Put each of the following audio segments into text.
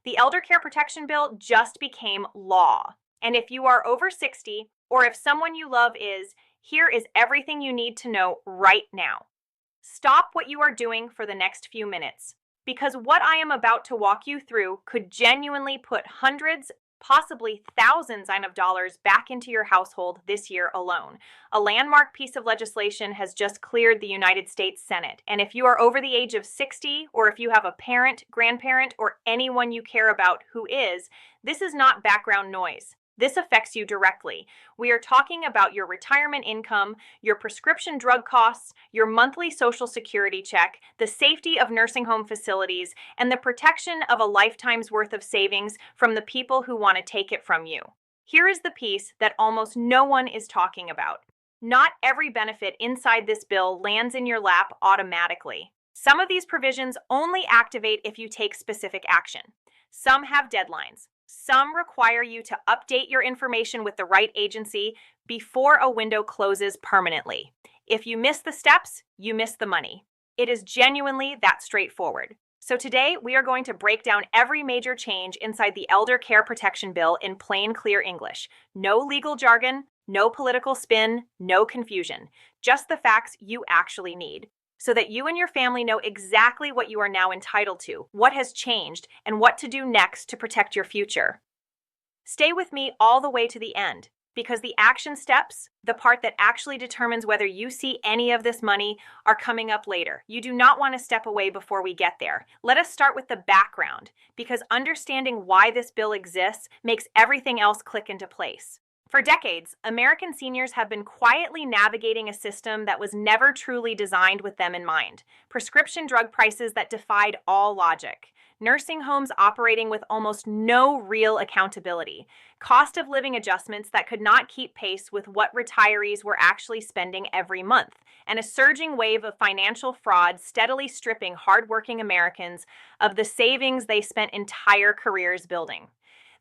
The Elder Care Protection Bill just became law. And if you are over 60, or if someone you love is, here is everything you need to know right now. Stop what you are doing for the next few minutes, because what I am about to walk you through could genuinely put hundreds, possibly thousands of dollars back into your household this year alone. A landmark piece of legislation has just cleared the United States Senate, and if you are over the age of 60, or if you have a parent, grandparent, or anyone you care about who is, this is not background noise. This affects you directly. We are talking about your retirement income, your prescription drug costs, your monthly Social Security check, the safety of nursing home facilities, and the protection of a lifetime's worth of savings from the people who want to take it from you. Here is the piece that almost no one is talking about. Not every benefit inside this bill lands in your lap automatically. Some of these provisions only activate if you take specific action. Some have deadlines. Some require you to update your information with the right agency before a window closes permanently. If you miss the steps, you miss the money. It is genuinely that straightforward. So today, we are going to break down every major change inside the Elder Care Protection Bill in plain, clear English. No legal jargon, no political spin, no confusion. Just the facts you actually need, so that you and your family know exactly what you are now entitled to, what has changed, and what to do next to protect your future. Stay with me all the way to the end, because the action steps, the part that actually determines whether you see any of this money, are coming up later. You do not want to step away before we get there. Let us start with the background, because understanding why this bill exists makes everything else click into place. For decades, American seniors have been quietly navigating a system that was never truly designed with them in mind. Prescription drug prices that defied all logic. Nursing homes operating with almost no real accountability. Cost of living adjustments that could not keep pace with what retirees were actually spending every month. And a surging wave of financial fraud steadily stripping hardworking Americans of the savings they spent entire careers building.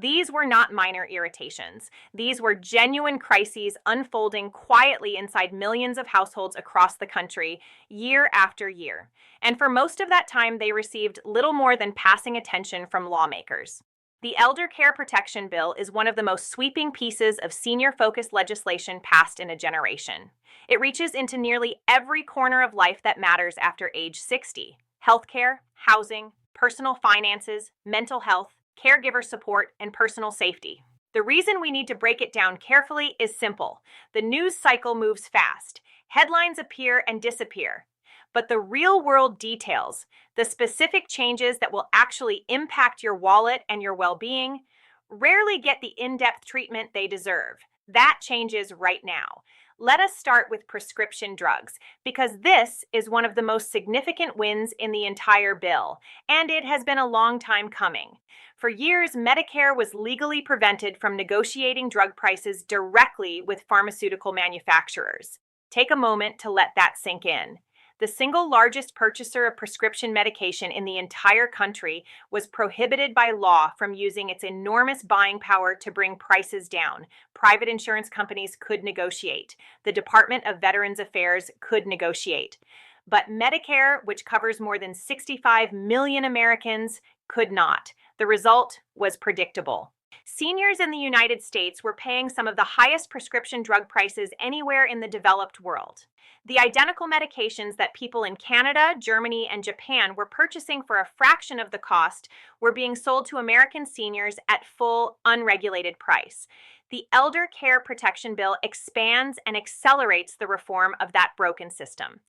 These were not minor irritations. These were genuine crises unfolding quietly inside millions of households across the country, year after year. And for most of that time, they received little more than passing attention from lawmakers. The Elder Care Protection Bill is one of the most sweeping pieces of senior-focused legislation passed in a generation. It reaches into nearly every corner of life that matters after age 60. Healthcare, housing, personal finances, mental health, caregiver support, and personal safety. The reason we need to break it down carefully is simple. The news cycle moves fast. Headlines appear and disappear. But the real-world details, the specific changes that will actually impact your wallet and your well-being, rarely get the in-depth treatment they deserve. That changes right now. Let us start with prescription drugs, because this is one of the most significant wins in the entire bill, and it has been a long time coming. For years, Medicare was legally prevented from negotiating drug prices directly with pharmaceutical manufacturers. Take a moment to let that sink in. The single largest purchaser of prescription medication in the entire country was prohibited by law from using its enormous buying power to bring prices down. Private insurance companies could negotiate. The Department of Veterans Affairs could negotiate. But Medicare, which covers more than 65 million Americans, could not. The result was predictable. Seniors in the United States were paying some of the highest prescription drug prices anywhere in the developed world. The identical medications that people in Canada, Germany, and Japan were purchasing for a fraction of the cost were being sold to American seniors at full, unregulated price. The Elder Care Protection Bill expands and accelerates the reform of that broken system.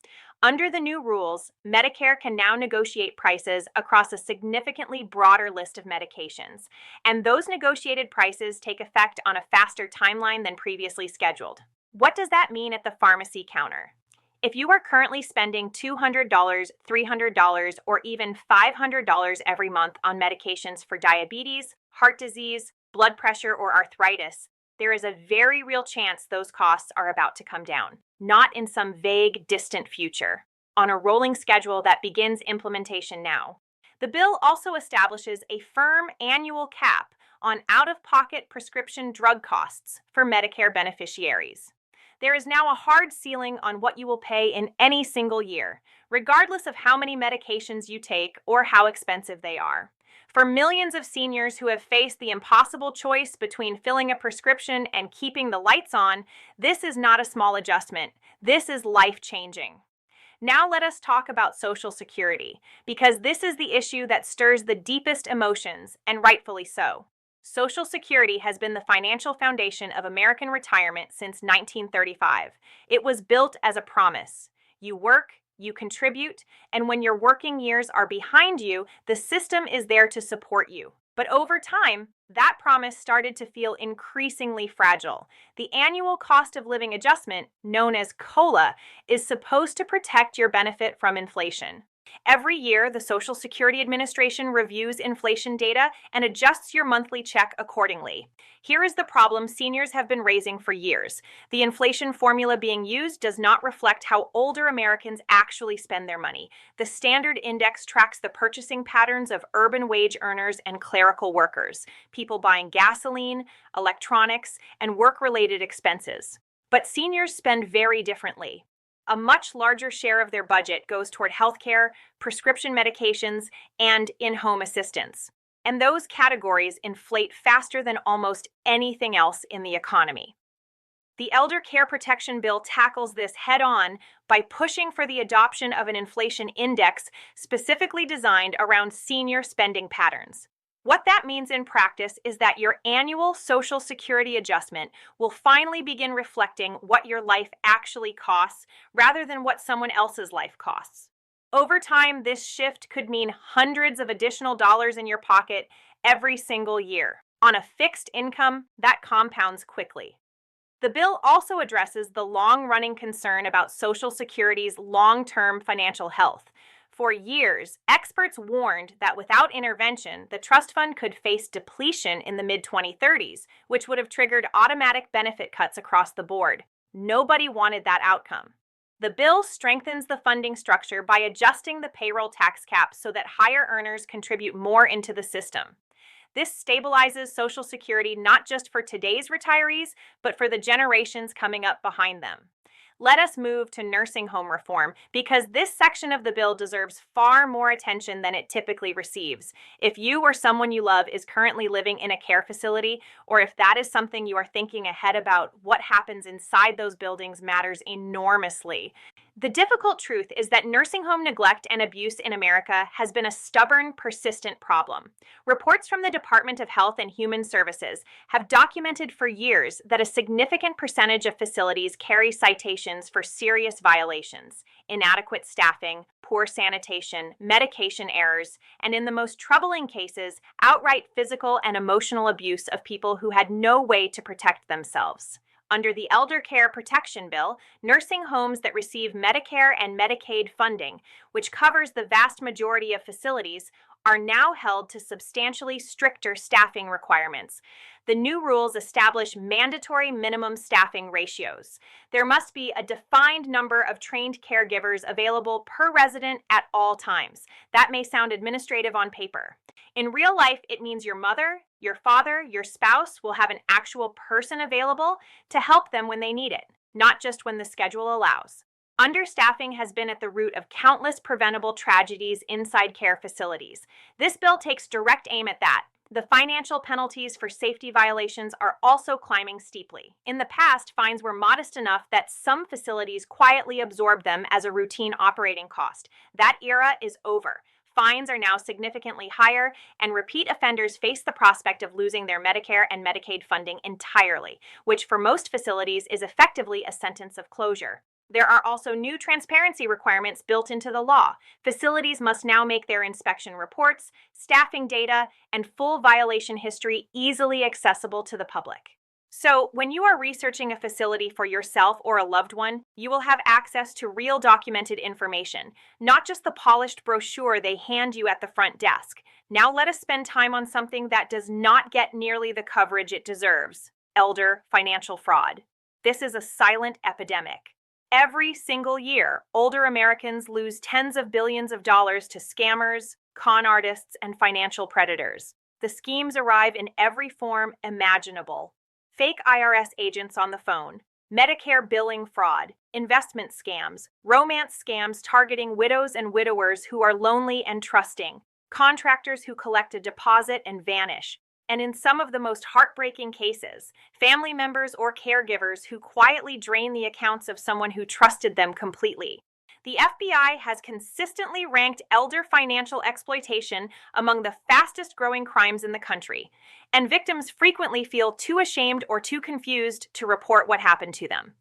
Under the new rules, Medicare can now negotiate prices across a significantly broader list of medications, and those negotiated prices take effect on a faster timeline than previously scheduled. What does that mean at the pharmacy counter? If you are currently spending $200, $300, or even $500 every month on medications for diabetes, heart disease, blood pressure, or arthritis, there is a very real chance those costs are about to come down, not in some vague, distant future, on a rolling schedule that begins implementation now. The bill also establishes a firm annual cap on out-of-pocket prescription drug costs for Medicare beneficiaries. There is now a hard ceiling on what you will pay in any single year, regardless of how many medications you take or how expensive they are. For millions of seniors who have faced the impossible choice between filling a prescription and keeping the lights on, this is not a small adjustment. This is life-changing. Now let us talk about Social Security, because this is the issue that stirs the deepest emotions, and rightfully so. Social Security has been the financial foundation of American retirement since 1935. It was built as a promise. You work, you contribute, and when your working years are behind you, the system is there to support you. But over time, that promise started to feel increasingly fragile. The annual cost of living adjustment, known as COLA, is supposed to protect your benefit from inflation. Every year, the Social Security Administration reviews inflation data and adjusts your monthly check accordingly. Here is the problem seniors have been raising for years. The inflation formula being used does not reflect how older Americans actually spend their money. The standard index tracks the purchasing patterns of urban wage earners and clerical workers, people buying gasoline, electronics, and work-related expenses. But seniors spend very differently. A much larger share of their budget goes toward healthcare, prescription medications, and in-home assistance. And those categories inflate faster than almost anything else in the economy. The Elder Care Protection Bill tackles this head-on by pushing for the adoption of an inflation index specifically designed around senior spending patterns. What that means in practice is that your annual Social Security adjustment will finally begin reflecting what your life actually costs rather than what someone else's life costs. Over time, this shift could mean hundreds of additional dollars in your pocket every single year. On a fixed income, that compounds quickly. The bill also addresses the long-running concern about Social Security's long-term financial health. For years, experts warned that without intervention, the trust fund could face depletion in the mid-2030s, which would have triggered automatic benefit cuts across the board. Nobody wanted that outcome. The bill strengthens the funding structure by adjusting the payroll tax cap so that higher earners contribute more into the system. This stabilizes Social Security not just for today's retirees, but for the generations coming up behind them. Let us move to nursing home reform, because this section of the bill deserves far more attention than it typically receives. If you or someone you love is currently living in a care facility, or if that is something you are thinking ahead about, what happens inside those buildings matters enormously. The difficult truth is that nursing home neglect and abuse in America has been a stubborn, persistent problem. Reports from the Department of Health and Human Services have documented for years that a significant percentage of facilities carry citations for serious violations, inadequate staffing, poor sanitation, medication errors, and in the most troubling cases, outright physical and emotional abuse of people who had no way to protect themselves. Under the Elder Care Protection Bill, nursing homes that receive Medicare and Medicaid funding, which covers the vast majority of facilities, are now held to substantially stricter staffing requirements. The new rules establish mandatory minimum staffing ratios. There must be a defined number of trained caregivers available per resident at all times. That may sound administrative on paper. In real life, it means your mother, your father, your spouse will have an actual person available to help them when they need it, not just when the schedule allows. Understaffing has been at the root of countless preventable tragedies inside care facilities. This bill takes direct aim at that. The financial penalties for safety violations are also climbing steeply. In the past, fines were modest enough that some facilities quietly absorbed them as a routine operating cost. That era is over. Fines are now significantly higher, and repeat offenders face the prospect of losing their Medicare and Medicaid funding entirely, which for most facilities is effectively a sentence of closure. There are also new transparency requirements built into the law. Facilities must now make their inspection reports, staffing data, and full violation history easily accessible to the public. So, when you are researching a facility for yourself or a loved one, you will have access to real documented information, not just the polished brochure they hand you at the front desk. Now let us spend time on something that does not get nearly the coverage it deserves: elder financial fraud. This is a silent epidemic. Every single year, older Americans lose tens of billions of dollars to scammers, con artists, and financial predators. The schemes arrive in every form imaginable. Fake IRS agents on the phone, Medicare billing fraud, investment scams, romance scams targeting widows and widowers who are lonely and trusting, contractors who collect a deposit and vanish, and in some of the most heartbreaking cases, family members or caregivers who quietly drain the accounts of someone who trusted them completely. The FBI has consistently ranked elder financial exploitation among the fastest growing crimes in the country, and victims frequently feel too ashamed or too confused to report what happened to them.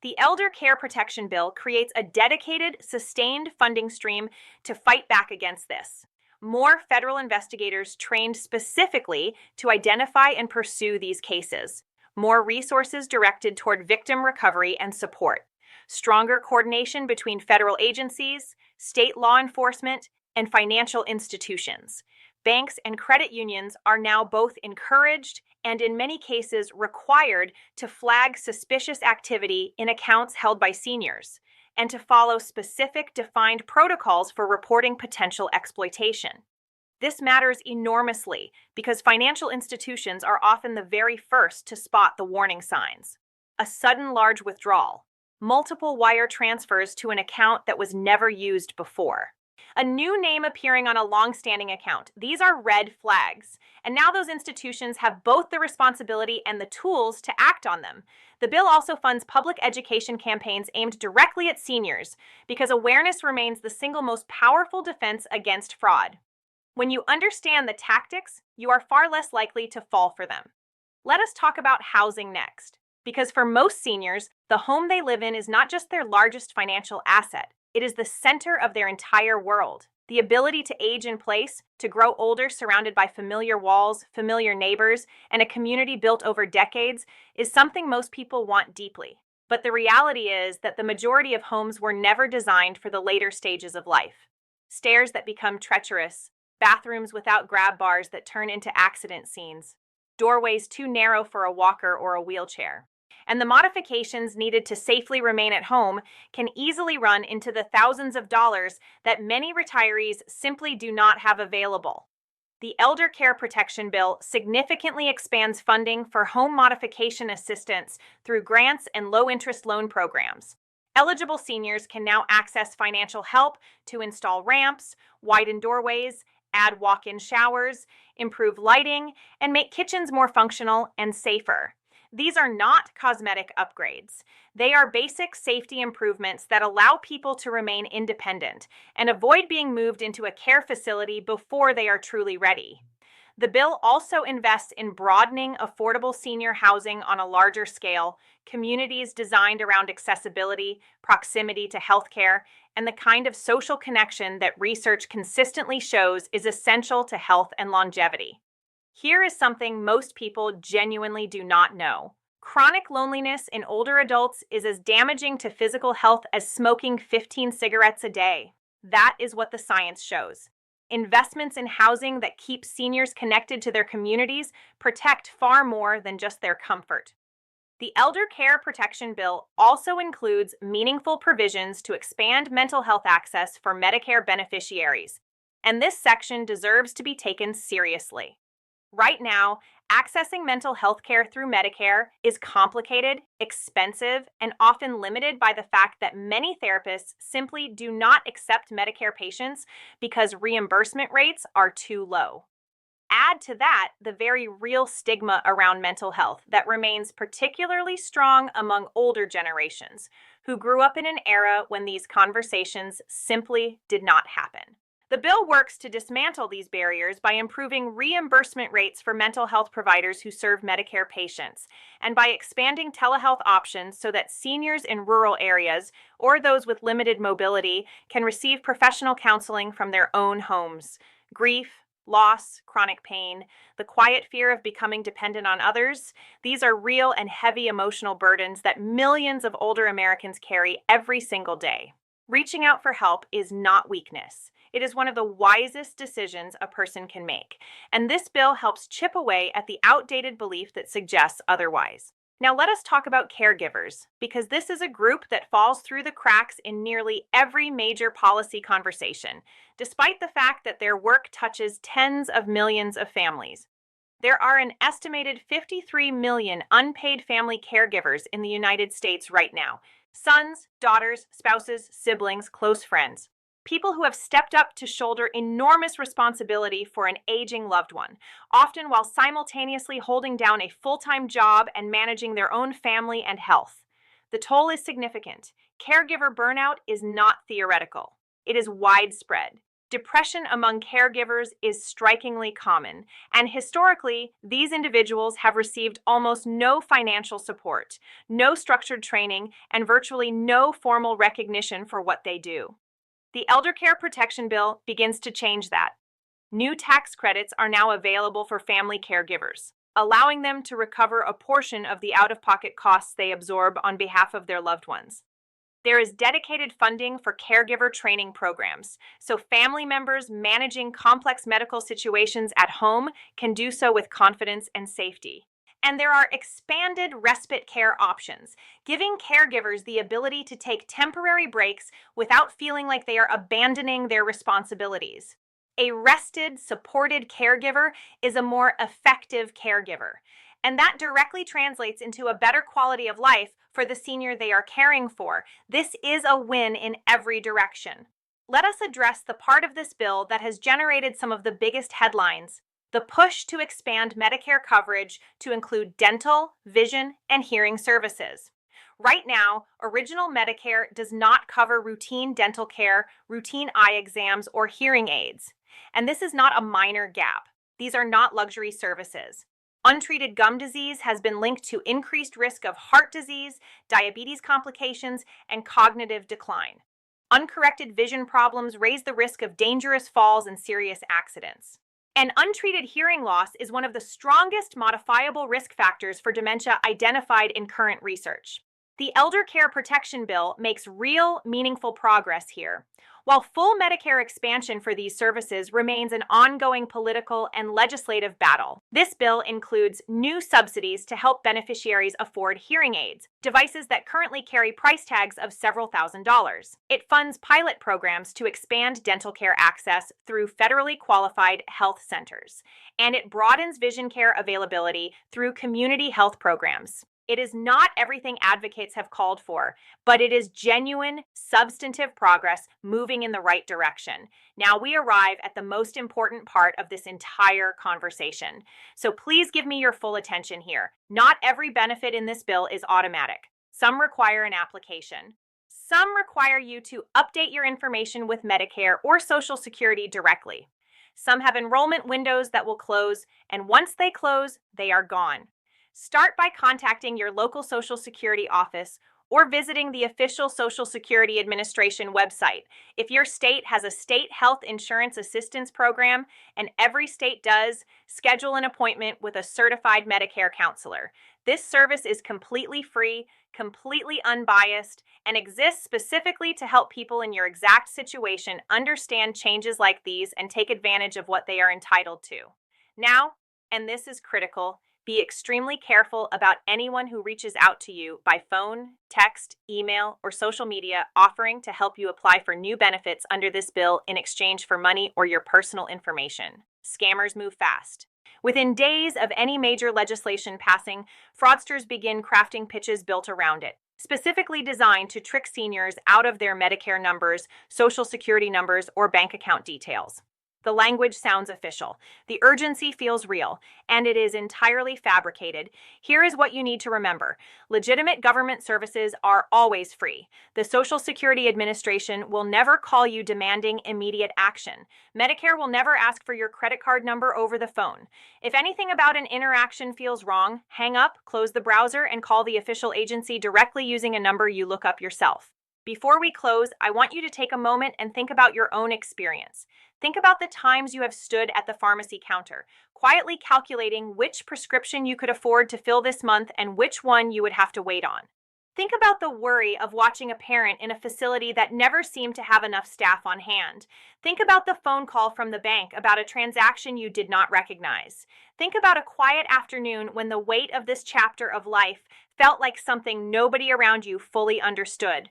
The Elder Care Protection Bill creates a dedicated, sustained funding stream to fight back against this. More federal investigators trained specifically to identify and pursue these cases. More resources directed toward victim recovery and support. Stronger coordination between federal agencies, state law enforcement, and financial institutions. Banks and credit unions are now both encouraged and in many cases required to flag suspicious activity in accounts held by seniors, and to follow specific defined protocols for reporting potential exploitation. This matters enormously because financial institutions are often the very first to spot the warning signs. A sudden large withdrawal, multiple wire transfers to an account that was never used before, a new name appearing on a long-standing account. These are red flags, and now those institutions have both the responsibility and the tools to act on them. The bill also funds public education campaigns aimed directly at seniors because awareness remains the single most powerful defense against fraud. When you understand the tactics, you are far less likely to fall for them. Let us talk about housing next, because for most seniors, the home they live in is not just their largest financial asset. It is the center of their entire world. The ability to age in place, to grow older surrounded by familiar walls, familiar neighbors, and a community built over decades is something most people want deeply. But the reality is that the majority of homes were never designed for the later stages of life. Stairs that become treacherous, bathrooms without grab bars that turn into accident scenes, doorways too narrow for a walker or a wheelchair. And the modifications needed to safely remain at home can easily run into the thousands of dollars that many retirees simply do not have available. The Elder Care Protection Bill significantly expands funding for home modification assistance through grants and low-interest loan programs. Eligible seniors can now access financial help to install ramps, widen doorways, add walk-in showers, improve lighting, and make kitchens more functional and safer. These are not cosmetic upgrades. They are basic safety improvements that allow people to remain independent and avoid being moved into a care facility before they are truly ready. The bill also invests in broadening affordable senior housing on a larger scale, communities designed around accessibility, proximity to healthcare, and the kind of social connection that research consistently shows is essential to health and longevity. Here is something most people genuinely do not know. Chronic loneliness in older adults is as damaging to physical health as smoking 15 cigarettes a day. That is what the science shows. Investments in housing that keep seniors connected to their communities protect far more than just their comfort. The Elder Care Protection Bill also includes meaningful provisions to expand mental health access for Medicare beneficiaries, and this section deserves to be taken seriously. Right now, accessing mental health care through Medicare is complicated, expensive, and often limited by the fact that many therapists simply do not accept Medicare patients because reimbursement rates are too low. Add to that the very real stigma around mental health that remains particularly strong among older generations who grew up in an era when these conversations simply did not happen. The bill works to dismantle these barriers by improving reimbursement rates for mental health providers who serve Medicare patients, and by expanding telehealth options so that seniors in rural areas or those with limited mobility can receive professional counseling from their own homes. Grief, loss, chronic pain, the quiet fear of becoming dependent on others, these are real and heavy emotional burdens that millions of older Americans carry every single day. Reaching out for help is not weakness. It is one of the wisest decisions a person can make, and this bill helps chip away at the outdated belief that suggests otherwise. Now let us talk about caregivers, because this is a group that falls through the cracks in nearly every major policy conversation, despite the fact that their work touches tens of millions of families. There are an estimated 53 million unpaid family caregivers in the United States right now. Sons, daughters, spouses, siblings, close friends. people who have stepped up to shoulder enormous responsibility for an aging loved one, often while simultaneously holding down a full-time job and managing their own family and health. The toll is significant. Caregiver burnout is not theoretical. It is widespread. Depression among caregivers is strikingly common, and historically, these individuals have received almost no financial support, no structured training, and virtually no formal recognition for what they do. The Elder Care Protection Bill begins to change that. New tax credits are now available for family caregivers, allowing them to recover a portion of the out-of-pocket costs they absorb on behalf of their loved ones. There is dedicated funding for caregiver training programs, so family members managing complex medical situations at home can do so with confidence and safety. And there are expanded respite care options, giving caregivers the ability to take temporary breaks without feeling like they are abandoning their responsibilities. A rested, supported caregiver is a more effective caregiver, and that directly translates into a better quality of life for the senior they are caring for. This is a win in every direction. Let us address the part of this bill that has generated some of the biggest headlines: the push to expand Medicare coverage to include dental, vision, and hearing services. Right now, original Medicare does not cover routine dental care, routine eye exams, or hearing aids. And this is not a minor gap. These are not luxury services. Untreated gum disease has been linked to increased risk of heart disease, diabetes complications, and cognitive decline. Uncorrected vision problems raise the risk of dangerous falls and serious accidents. And untreated hearing loss is one of the strongest modifiable risk factors for dementia identified in current research. The Elder Care Protection Bill makes real, meaningful progress here. While full Medicare expansion for these services remains an ongoing political and legislative battle, this bill includes new subsidies to help beneficiaries afford hearing aids, devices that currently carry price tags of several $1,000s. It funds pilot programs to expand dental care access through federally qualified health centers, and it broadens vision care availability through community health programs. It is not everything advocates have called for, but it is genuine, substantive progress moving in the right direction. Now we arrive at the most important part of this entire conversation. So please give me your full attention here. Not every benefit in this bill is automatic. Some require an application. Some require you to update your information with Medicare or Social Security directly. Some have enrollment windows that will close, and once they close, they are gone. Start by contacting your local Social Security office or visiting the official Social Security Administration website. If your state has a state health insurance assistance program, and every state does, schedule an appointment with a certified Medicare counselor. This service is completely free, completely unbiased, and exists specifically to help people in your exact situation understand changes like these and take advantage of what they are entitled to. Now, and this is critical, be extremely careful about anyone who reaches out to you by phone, text, email, or social media offering to help you apply for new benefits under this bill in exchange for money or your personal information. Scammers move fast. Within days of any major legislation passing, fraudsters begin crafting pitches built around it, specifically designed to trick seniors out of their Medicare numbers, Social Security numbers, or bank account details. The language sounds official, the urgency feels real, and it is entirely fabricated. Here is what you need to remember. Legitimate government services are always free. The Social Security Administration will never call you demanding immediate action. Medicare will never ask for your credit card number over the phone. If anything about an interaction feels wrong, hang up, close the browser, and call the official agency directly using a number you look up yourself. Before we close, I want you to take a moment and think about your own experience. Think about the times you have stood at the pharmacy counter, quietly calculating which prescription you could afford to fill this month and which one you would have to wait on. Think about the worry of watching a parent in a facility that never seemed to have enough staff on hand. Think about the phone call from the bank about a transaction you did not recognize. Think about a quiet afternoon when the weight of this chapter of life felt like something nobody around you fully understood.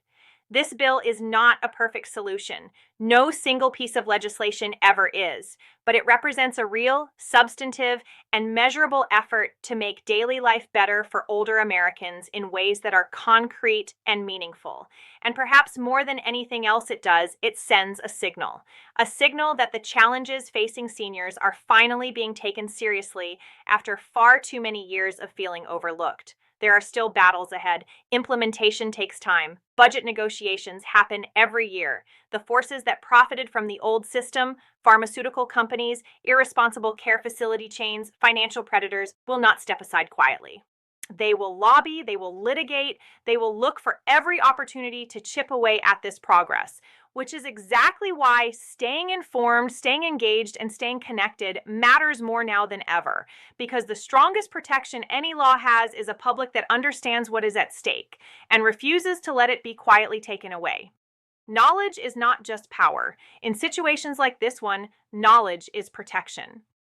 This bill is not a perfect solution. No single piece of legislation ever is, but it represents a real, substantive, and measurable effort to make daily life better for older Americans in ways that are concrete and meaningful. And perhaps more than anything else it does, it sends a signal that the challenges facing seniors are finally being taken seriously after far too many years of feeling overlooked. There are still battles ahead. Implementation takes time. Budget negotiations happen every year. The forces that profited from the old system, pharmaceutical companies, irresponsible care facility chains, financial predators, will not step aside quietly. They will lobby, they will litigate, they will look for every opportunity to chip away at this progress, which is exactly why staying informed, staying engaged, and staying connected matters more now than ever. Because the strongest protection any law has is a public that understands what is at stake and refuses to let it be quietly taken away. Knowledge is not just power. In situations like this one, knowledge is protection.